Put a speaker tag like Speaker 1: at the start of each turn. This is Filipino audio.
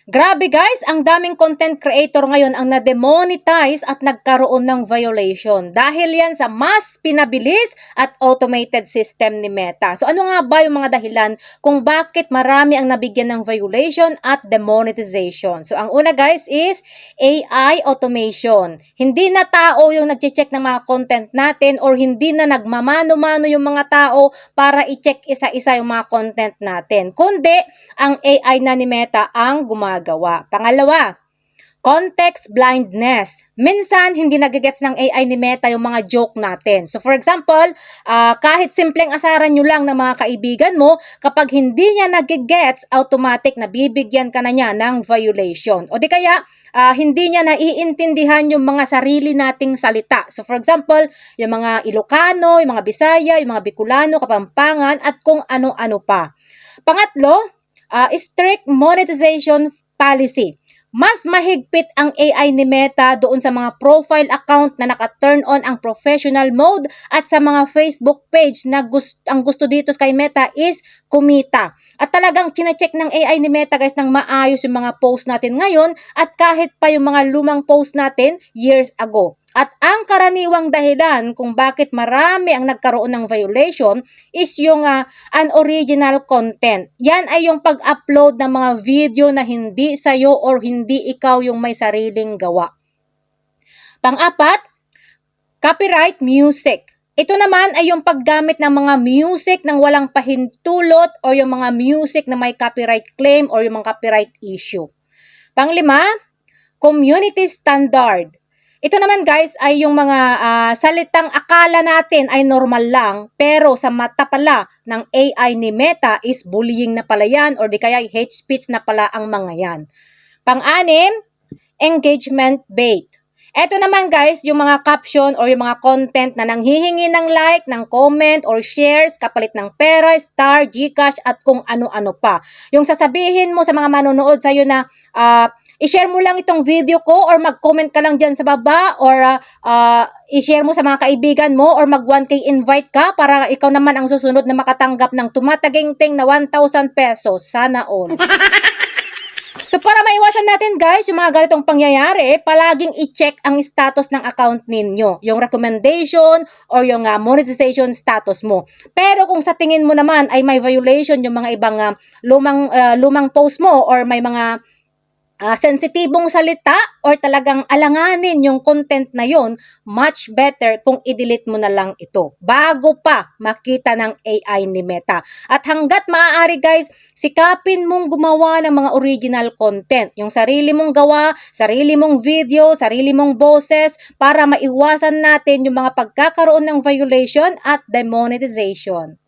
Speaker 1: Grabe guys, ang daming content creator ngayon ang na-demonetize at nagkaroon ng violation. Dahil yan sa mas pinabilis at automated system ni Meta. So ano nga ba yung mga dahilan kung bakit marami ang nabigyan ng violation at demonetization? So ang una guys is AI automation. Hindi na tao yung nag-check ng mga content natin or hindi na nagmamano-mano yung mga tao para i-check isa-isa yung mga content natin. Kundi ang AI na ni Meta ang gumagawa. Pangalawa, context blindness. Minsan, hindi nagigets ng AI ni Meta yung mga joke natin. So, for example, kahit simpleng asaran nyo lang ng mga kaibigan mo, kapag hindi niya nagigets, automatic na bibigyan ka na niya ng violation. O di kaya, hindi niya naiintindihan yung mga sarili nating salita. So, for example, yung mga Ilocano, yung mga Bisaya, yung mga Bicolano, Kapampangan, at kung ano-ano pa. Pangatlo, strict monetization policy. Mas mahigpit ang AI ni Meta doon sa mga profile account na naka-turn on ang professional mode at sa mga Facebook page na ang gusto dito kay Meta is kumita. At talagang chine-check ng AI ni Meta guys ng maayos yung mga post natin ngayon at kahit pa yung mga lumang post natin years ago. At ang karaniwang dahilan kung bakit marami ang nagkaroon ng violation is yung unoriginal content. Yan ay yung pag-upload ng mga video na hindi sa'yo or hindi ikaw yung may sariling gawa. Pang-apat, copyright music. Ito naman ay yung paggamit ng mga music ng walang pahintulot or yung mga music na may copyright claim or yung mga copyright issue. Panglima, community standard. Ito naman guys ay yung mga salitang akala natin ay normal lang pero sa mata pala ng AI ni Meta is bullying na pala yan or di kaya hate speech na pala ang mga yan. Pang-anim, engagement bait. Ito naman guys, yung mga caption or yung mga content na nanghihingi ng like, ng comment or shares, kapalit ng pera, star, Gcash at kung ano-ano pa. Yung sasabihin mo sa mga manonood sa'yo na i-share mo lang itong video ko or mag-comment ka lang dyan sa baba or i-share mo sa mga kaibigan mo or mag 1K invite ka para ikaw naman ang susunod na makatanggap ng tumatagingting na 1,000 pesos. Sana all. So para maiwasan natin guys yung mga ganitong pangyayari, palaging i-check ang status ng account ninyo. Yung recommendation or yung monetization status mo. Pero kung sa tingin mo naman ay may violation yung mga ibang lumang post mo or may mga sensitibong salita or talagang alanganin yung content na yon, much better kung i-delete mo na lang ito bago pa makita ng AI ni Meta. At hanggat maaari guys, sikapin mong gumawa ng mga original content. Yung sarili mong gawa, sarili mong video, sarili mong boses para maiwasan natin yung mga pagkakaroon ng violation at demonetization.